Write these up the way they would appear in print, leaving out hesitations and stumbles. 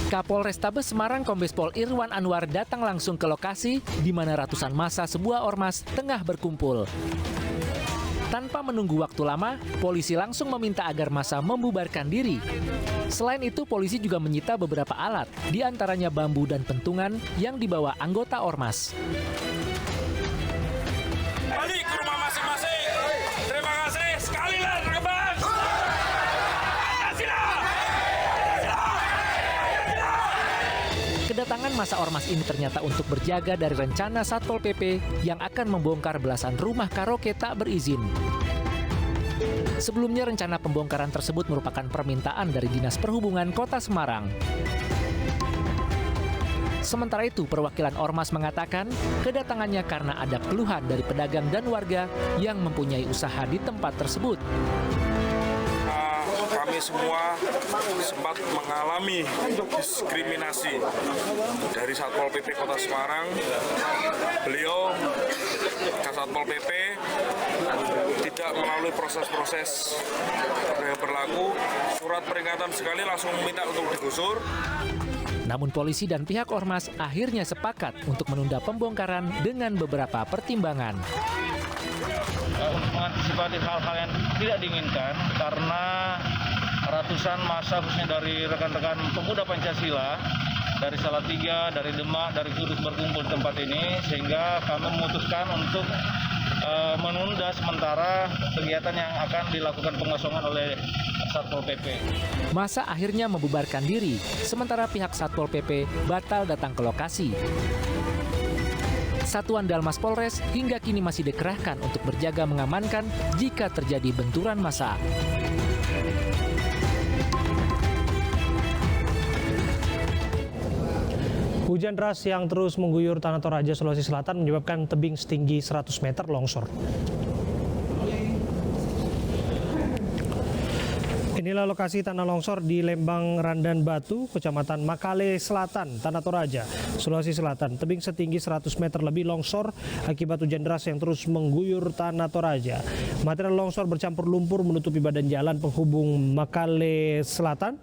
Kapolrestabes Semarang Kombes Pol Irwan Anwar datang langsung ke lokasi di mana ratusan massa sebuah ormas tengah berkumpul. Tanpa menunggu waktu lama, polisi langsung meminta agar massa membubarkan diri. Selain itu, polisi juga menyita beberapa alat, di antaranya bambu dan pentungan yang dibawa anggota ormas. Balik ke rumah masing-masing. Terima kasih. Sekali lagi, rekan. Kedatangan massa ormas ini ternyata untuk berjaga dari rencana Satpol PP yang akan membongkar belasan rumah karaoke tak berizin. Sebelumnya rencana pembongkaran tersebut merupakan permintaan dari Dinas Perhubungan Kota Semarang. Sementara itu, perwakilan ormas mengatakan kedatangannya karena ada keluhan dari pedagang dan warga yang mempunyai usaha di tempat tersebut. Kami semua sempat mengalami diskriminasi dari Satpol PP Kota Semarang. Beliau, Satpol PP, tidak melalui proses-proses yang berlaku. Surat peringatan sekali langsung minta untuk digusur. Namun polisi dan pihak ormas akhirnya sepakat untuk menunda pembongkaran dengan beberapa pertimbangan. Untuk mengantisipasi hal-hal yang tidak diinginkan karena ratusan massa khususnya dari rekan-rekan pemuda Pancasila dari Salatiga, dari Demak, dari Kudus berkumpul di tempat ini, sehingga kami memutuskan untuk menunda sementara kegiatan yang akan dilakukan pengosongan oleh Satpol PP. Massa akhirnya membubarkan diri, sementara pihak Satpol PP batal datang ke lokasi. Satuan Dalmas Polres hingga kini masih dikerahkan untuk berjaga mengamankan jika terjadi benturan massa. Hujan deras yang terus mengguyur Tanah Toraja, Sulawesi Selatan menyebabkan tebing setinggi 100 meter longsor. Inilah lokasi tanah longsor di Lembang Randan Batu, Kecamatan Makale Selatan, Tanah Toraja, Sulawesi Selatan. Tebing setinggi 100 meter lebih longsor akibat hujan deras yang terus mengguyur Tanah Toraja. Material longsor bercampur lumpur menutupi badan jalan penghubung Makale Selatan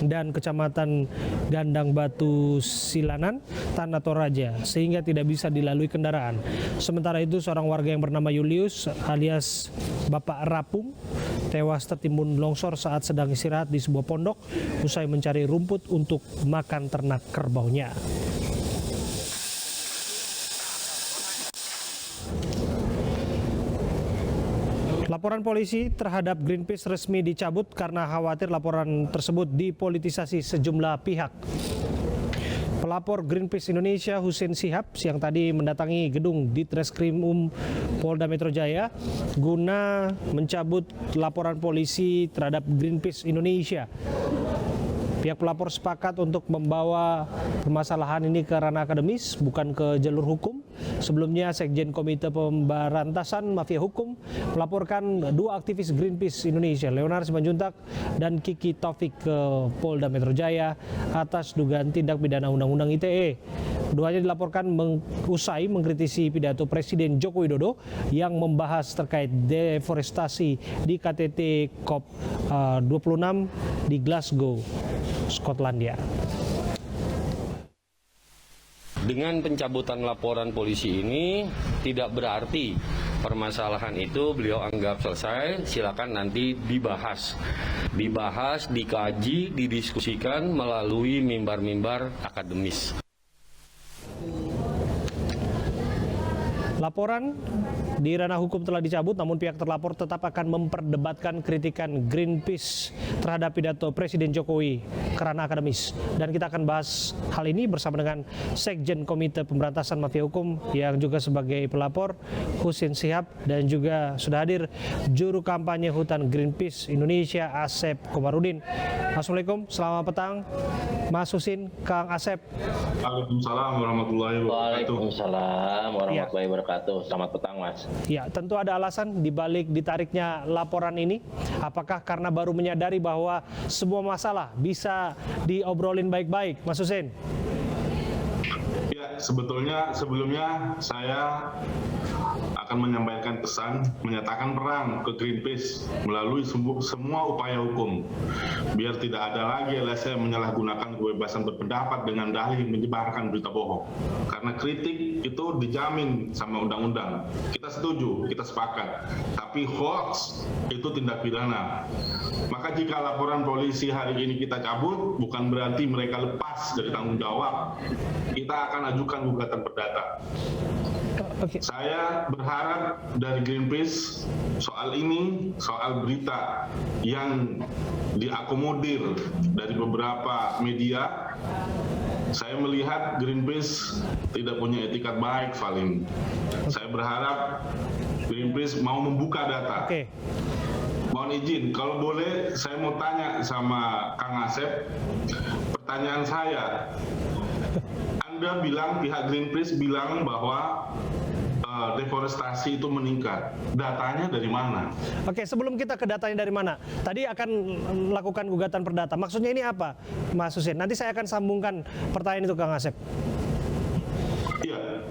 dan Kecamatan Gandang Batu Silanan, Tanah Toraja, sehingga tidak bisa dilalui kendaraan. Sementara itu, seorang warga yang bernama Julius alias Bapak Rapung tewas tertimbun longsor saat sedang istirahat di sebuah pondok usai mencari rumput untuk makan ternak kerbaunya. Laporan polisi terhadap Greenpeace resmi dicabut karena khawatir laporan tersebut dipolitisasi sejumlah pihak. Pelapor Greenpeace Indonesia Husein Shihab siang tadi mendatangi gedung Ditreskrimum Polda Metro Jaya guna mencabut laporan polisi terhadap Greenpeace Indonesia. Pihak pelapor sepakat untuk membawa permasalahan ini ke ranah akademis, bukan ke jalur hukum. Sebelumnya, Sekjen Komite Pemberantasan Mafia Hukum melaporkan dua aktivis Greenpeace Indonesia, Leonard Simanjuntak dan Kiki Taufik, ke Polda Metro Jaya atas dugaan tindak pidana Undang-Undang ITE. Keduanya dilaporkan usai mengkritisi pidato Presiden Joko Widodo yang membahas terkait deforestasi di KTT COP26 di Glasgow, Skotlandia. Dengan pencabutan laporan polisi ini tidak berarti permasalahan itu beliau anggap selesai. Silakan nanti dibahas, dikaji, didiskusikan melalui mimbar-mimbar akademis. Laporan di ranah hukum telah dicabut, namun pihak terlapor tetap akan memperdebatkan kritikan Greenpeace terhadap pidato Presiden Jokowi ke ranah akademis. Dan kita akan bahas hal ini bersama dengan Sekjen Komite Pemberantasan Mafia Hukum yang juga sebagai pelapor, Husein Shihab, dan juga sudah hadir juru kampanye hutan Greenpeace Indonesia, Asep Komarudin. Assalamualaikum, selamat petang Mas Husein, Kang Asep. Waalaikumsalam warahmatullahi wabarakatuh. Waalaikumsalam warahmatullahi wabarakatuh. Selamat petang, Mas. Ya, tentu ada alasan dibalik ditariknya laporan ini. Apakah karena baru menyadari bahwa semua masalah bisa diobrolin baik-baik, Mas Husein? Ya, sebetulnya sebelumnya saya akan menyampaikan pesan, menyatakan perang ke Greenpeace melalui semua upaya hukum, biar tidak ada lagi LSM menyalahgunakan kebebasan berpendapat dengan dalih menyebarkan berita bohong. Karena kritik itu dijamin sama undang-undang. Kita setuju, kita sepakat. Tapi hoax itu tindak pidana. Maka jika laporan polisi hari ini kita cabut, bukan berarti mereka lepas dari tanggung jawab. Kita akan ajukan gugatan perdata. Saya berharap dari Greenpeace soal ini, soal berita yang diakomodir dari beberapa media, saya melihat Greenpeace tidak punya etikat baik, Valim. Saya berharap Greenpeace mau membuka data. Mohon izin, kalau boleh saya mau tanya sama Kang Asep, pertanyaan saya, Anda bilang, pihak Greenpeace bilang bahwa deforestasi itu meningkat. Datanya dari mana? Oke, sebelum kita ke datanya dari mana, tadi akan melakukan gugatan perdata. Maksudnya ini apa, Mas Husein? Nanti saya akan sambungkan pertanyaan itu ke Kang Asep. Iya,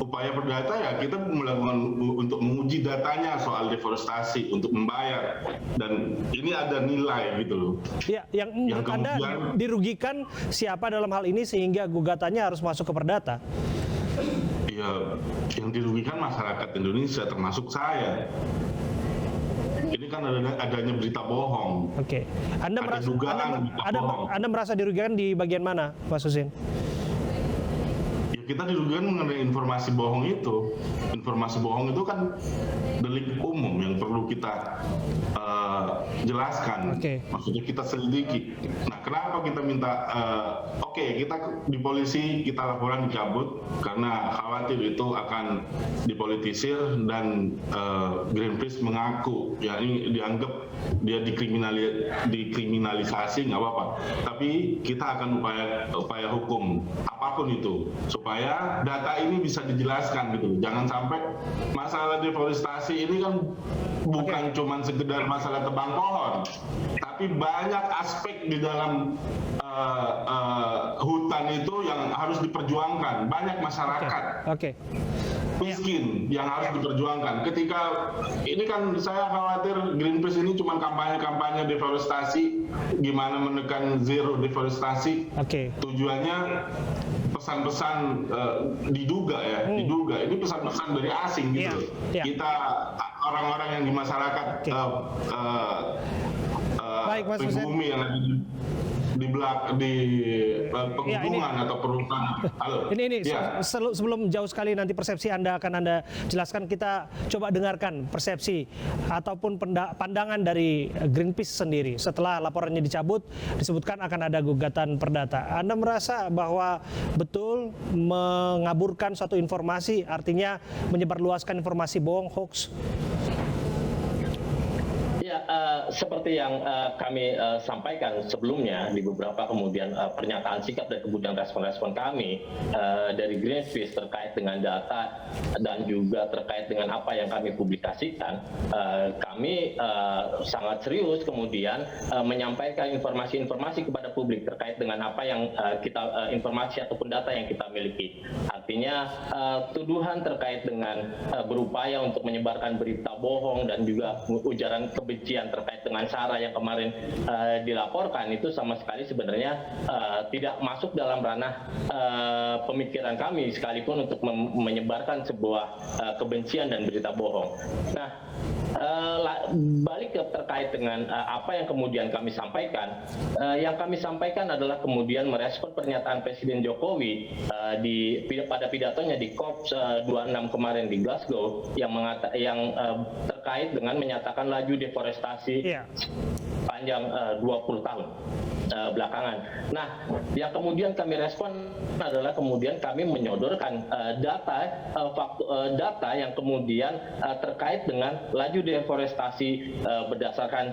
upaya perdata ya kita melakukan untuk menguji datanya soal deforestasi untuk membayar, dan ini ada nilai gitu loh. Ya, yang menurut Anda dirugikan siapa dalam hal ini sehingga gugatannya harus masuk ke perdata? Ya, yang dirugikan masyarakat Indonesia termasuk saya. Ini kan adanya berita bohong. Oke. Anda merasa dirugikan di bagian mana, Mas Husein? Ya, kita dirugikan mengenai informasi bohong itu. Informasi bohong itu kan delik umum yang perlu kita jelaskan. Maksudnya kita selidiki. Nah, kenapa kita minta kita di polisi kita laporan dicabut karena khawatir itu akan dipolitisir dan Greenpeace mengaku ya ini dianggap dia dikriminalisasi, nggak apa-apa. Tapi kita akan upaya hukum apapun itu supaya data ini bisa dijelaskan gitu. Jangan sampai masalah deforestasi ini kan bukan cuma sekedar masalah tebang pohon, tapi banyak aspek di dalam hutan itu yang harus diperjuangkan. Banyak masyarakat miskin yang harus diperjuangkan. Ketika ini kan saya khawatir Greenpeace ini cuma kampanye deforestasi, gimana menekan zero deforestasi. Tujuannya pesan-pesan diduga ini pesan-pesan dari asing gitu. Kita orang-orang yang di masyarakat pribumi yang ada di pegunungan atau perumahan. Sebelum jauh sekali nanti persepsi Anda akan Anda jelaskan, kita coba dengarkan persepsi ataupun pandangan dari Greenpeace sendiri. Setelah laporannya dicabut, disebutkan akan ada gugatan perdata. Anda merasa bahwa betul mengaburkan suatu informasi, artinya menyebarluaskan informasi bohong, hoax? Ya, seperti yang kami sampaikan sebelumnya di beberapa kemudian pernyataan sikap dan kemudian respon-respon kami dari Greenpeace terkait dengan data dan juga terkait dengan apa yang kami publikasikan, kami sangat serius kemudian menyampaikan informasi-informasi kepada publik terkait dengan apa yang informasi ataupun data yang kita miliki. Artinya tuduhan terkait dengan berupaya untuk menyebarkan berita bohong dan juga ujaran kebencian terkait dengan SARA yang kemarin dilaporkan itu sama sekali sebenarnya tidak masuk dalam ranah pemikiran kami sekalipun untuk menyebarkan sebuah kebencian dan berita bohong. Nah, balik terkait dengan apa yang kemudian kami sampaikan, yang kami sampaikan adalah kemudian merespon pernyataan Presiden Jokowi pada pidatonya di COP26 kemarin di Glasgow yang terkait dengan menyatakan laju deforestasi panjang 20 tahun belakangan. Nah, yang kemudian kami respon adalah kemudian kami menyodorkan data yang kemudian terkait dengan laju deforestasi berdasarkan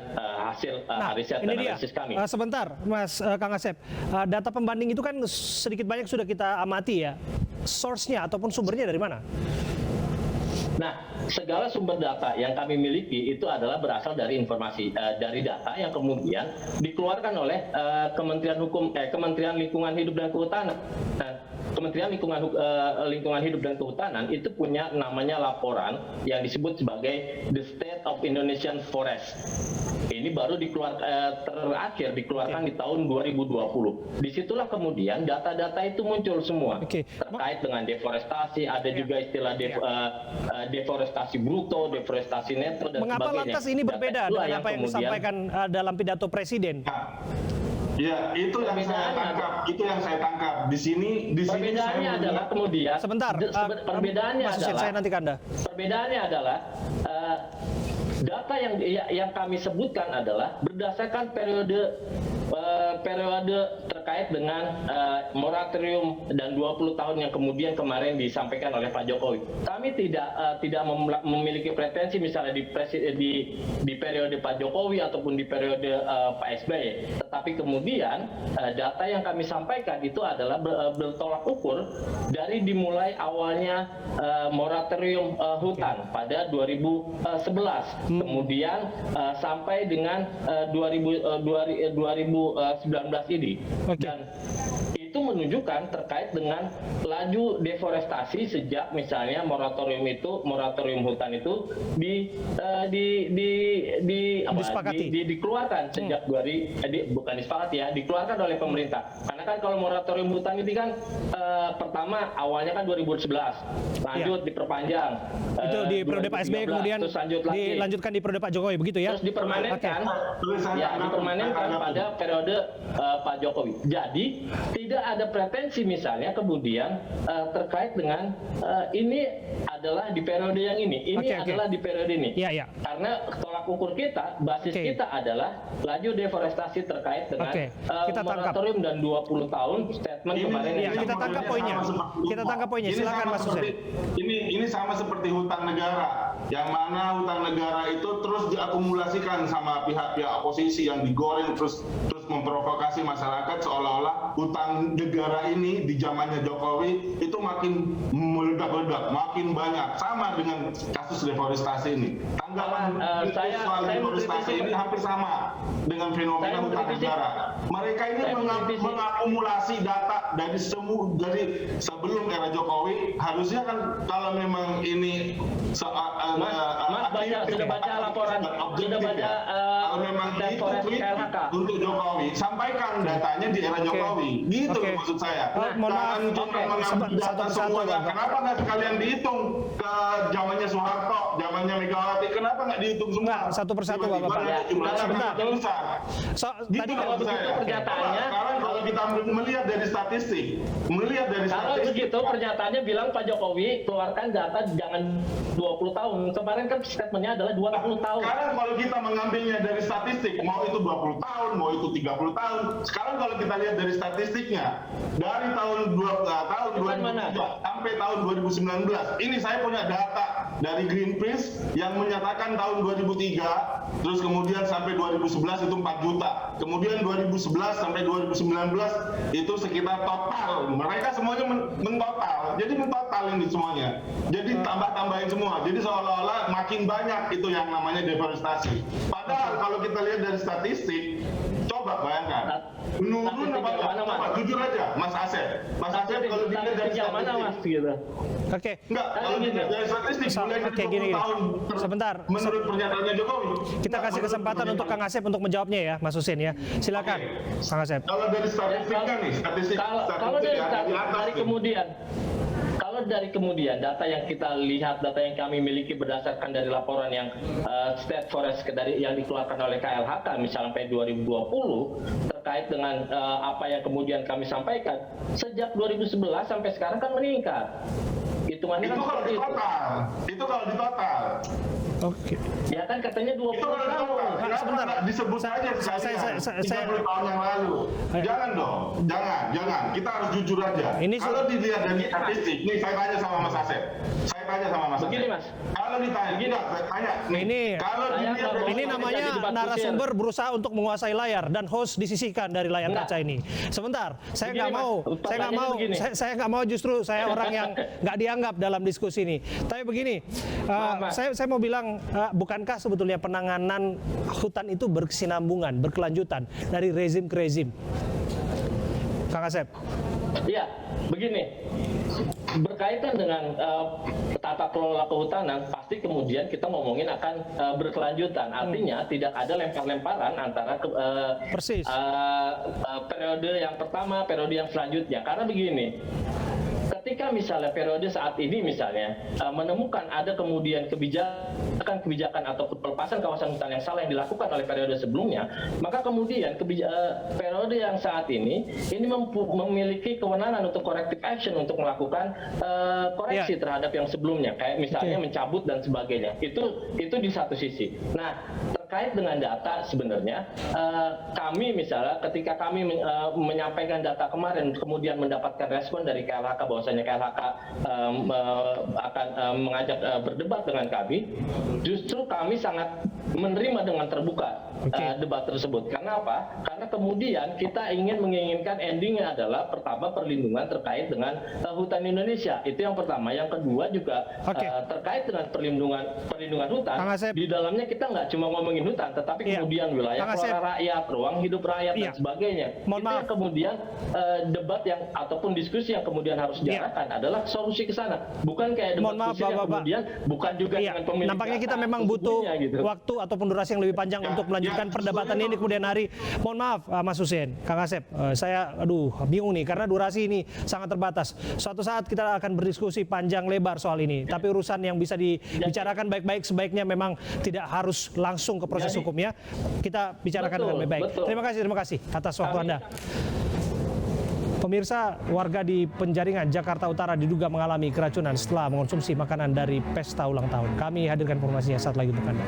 hasil riset dan analisis kami. Sebentar, Mas Kang Asep, data pembanding itu kan sedikit banyak sudah kita amati ya. Source-nya ataupun sumbernya dari mana? Nah, segala sumber data yang kami miliki itu adalah berasal dari informasi dari data yang kemudian dikeluarkan oleh Kementerian Lingkungan Hidup dan Kehutanan. Nah, Kementerian Lingkungan Hidup dan Kehutanan itu punya namanya laporan yang disebut sebagai The State of Indonesian Forest. Ini baru terakhir dikeluarkan di tahun 2020. Disitulah kemudian data-data itu muncul semua terkait dengan deforestasi. Ada juga istilah deforestasi bruto, deforestasi neto dan Mengapa sebagainya. lantas ini berbeda dengan apa yang disampaikan dalam pidato Presiden? Ya, itu yang saya tangkap. Itu yang saya tangkap. Di sini perbedaannya saya adalah kemudian Sebentar, perbedaannya Mas Hussein, adalah saya nanti ke Anda. Perbedaannya adalah data yang kami sebutkan adalah berdasarkan periode terkait dengan moratorium dan 20 tahun yang kemudian kemarin disampaikan oleh Pak Jokowi. Kami tidak memiliki pretensi misalnya di periode Pak Jokowi ataupun di periode Pak SBY. Tetapi kemudian data yang kami sampaikan itu adalah bertolak ukur dari dimulai awalnya moratorium hutan pada 2011. Kemudian sampai dengan 2019 ini. Dan itu menunjukkan terkait dengan laju deforestasi sejak misalnya moratorium hutan itu dikeluarkan sejak bukan disepakati ya, dikeluarkan oleh pemerintah. Karena kan kalau moratorium hutan ini kan pertama awalnya kan 2011, lanjut diperpanjang. Itu di periode Pak SBY kemudian dilanjutkan di periode Pak Jokowi, begitu ya? Terus dipermanenkan, dipermanenkan pada periode Pak Jokowi. Jadi tidak ada pretensi misalnya kemudian terkait dengan ini adalah di periode yang ini adalah di periode ini. Karena tolak ukur kita, basis kita adalah laju deforestasi terkait dengan moratorium dan 20 tahun statement kemarin. Kita tangkap poinnya. Silakan Mas Hussein. Ini sama seperti hutan negara, yang mana hutan negara itu terus diakumulasikan sama pihak-pihak oposisi yang digoreng terus memprovokasi masyarakat seolah-olah hutan negara ini di zamannya Jokowi itu makin meledak-ledak, makin banyak, sama dengan kasus deforestasi ini. Tanggapan soal deforestasi ini hampir sama dengan fenomena hutan negara. Mereka ini mengakumulasi data dari sebelum era Jokowi. Harusnya kan kalau memang ini sudah baca laporan, sudah baca kalau memang itu KLHK untuk Jokowi, sampaikan datanya di era Jokowi. Gitu maksud saya. Jangan cuma mengambil data semuanya. Kenapa nggak sekalian dihitung ke zamannya Soeharto, zamannya Megawati? Kenapa nggak dihitung semua? Satu persatu Bapak. Sebentar. Tadi kalau begitu pernyataannya, sekarang kalau kita melihat dari statistik, kalau begitu pernyataannya bilang Pak Jokowi keluarkan data jangan 20 tahun. Kemarin kan statementnya adalah 20 tahun. Sekarang kalau kita mengambilnya dari statistik, mau itu 20 tahun, mau itu 30 tahun. Sekarang kalau kita lihat dari statistiknya, dari tahun 2003 sampai tahun 2019, ini saya punya data dari Greenpeace yang menyatakan tahun 2003, terus kemudian sampai 2011 itu 4 juta. Kemudian 2011 sampai 2019 itu sekitar total. Mereka semuanya mentotal. Jadi mentotal ini semuanya. Jadi tambah-tambahin semua. Jadi seolah-olah makin banyak itu yang namanya deforestasi. Padahal kalau kita lihat dari statistik, coba bayangkan. Menurun apa enggak? Coba jujur aja, Mas Asep. Mas Asep kalau dilihat dari statistik. Mana Mas gitu. Enggak, kalau dilihat dari statistik mulai dari 20 tahun. Sebentar. Menurut pernyataannya Jokowi. Kita kasih kesempatan untuk Kang Asep untuk menjawabnya ya, Mas Hussein ya. Silakan, Kang Asep. Kalau dari statistiknya nih, kalau dari kemudian data yang kita lihat, data yang kami miliki berdasarkan dari laporan yang State Forest yang dikeluarkan oleh KLHK misalnya sampai 2020 terkait dengan apa yang kemudian kami sampaikan sejak 2011 sampai sekarang kan meningkat. Hitungannya kan seperti itu. Itu kalau di total. Oke. Ya kan katanya 20 tahun. Sebentar, disebut saja sekalian 30 tahun yang lalu. Jangan dong, jangan. Kita harus jujur aja. Kalau dilihat dari statistik, nih saya tanya sama Mas Asep. Saya saya tanya sama Mas. Begini, Mas. Kalau ditanya, Begini. enggak, saya tanya. Ini Kalau saya dilihat nggak dari- mau- Ini namanya jadi debat narasumber berusaha untuk menguasai layar dan host disisihkan dari layar Enggak. kaca ini. Sebentar, saya Begini, nggak Mas. mau, saya nggak Pertanyaannya mau, begini. saya nggak mau, justru saya orang yang nggak dianggap dalam diskusi ini. Tapi begini, Mas. saya mau bilang, bukankah sebetulnya penanganan hutan itu berkesinambungan, berkelanjutan dari rezim ke rezim? Kang Asep. Iya, begini. Berkaitan dengan tata kelola kehutanan, pasti kemudian kita ngomongin akan berkelanjutan. Artinya tidak ada lempar-lemparan antara Persis. periode yang pertama, periode yang selanjutnya. Karena begini, ketika misalnya periode saat ini misalnya menemukan ada kemudian kebijakan ataupun pelepasan kawasan hutan yang salah yang dilakukan oleh periode sebelumnya, maka kemudian periode yang saat ini memiliki kewenangan untuk corrective action, untuk melakukan koreksi terhadap yang sebelumnya, kayak misalnya mencabut dan sebagainya. Itu di satu sisi. Nah, terkait dengan data sebenarnya kami misalnya ketika kami menyampaikan data kemarin kemudian mendapatkan respon dari KLHK bahwasanya KLHK akan mengajak berdebat dengan kami, justru kami sangat menerima dengan terbuka debat tersebut. Karena apa? Karena kemudian kita menginginkan endingnya adalah pertama perlindungan terkait dengan hutan Indonesia. Itu yang pertama. Yang kedua juga terkait dengan perlindungan hutan. Di dalamnya kita nggak cuma ngomongin hutan, tetapi kemudian wilayah flora rakyat, ruang hidup rakyat dan sebagainya. Yang kemudian debat yang ataupun diskusi yang kemudian harus diarahkan adalah solusi ke sana. Bukan kayak debat diskusi yang kemudian bukan juga dengan pemilik. Nampaknya kita memang butuh waktu ataupun durasi yang lebih panjang untuk melanjutkan perdebatan ini kemudian hari. Mohon maaf Mas Hussein, Kang Asep, saya bingung nih karena durasi ini sangat terbatas. Suatu saat kita akan berdiskusi panjang lebar soal ini, tapi urusan yang bisa dibicarakan baik-baik sebaiknya memang tidak harus langsung ke proses hukum ya. Kita bicarakan dengan baik-baik. Terima kasih atas waktu Anda. Pemirsa, warga di Penjaringan, Jakarta Utara diduga mengalami keracunan setelah mengonsumsi makanan dari pesta ulang tahun. Kami hadirkan informasinya saat lagi untuk Anda.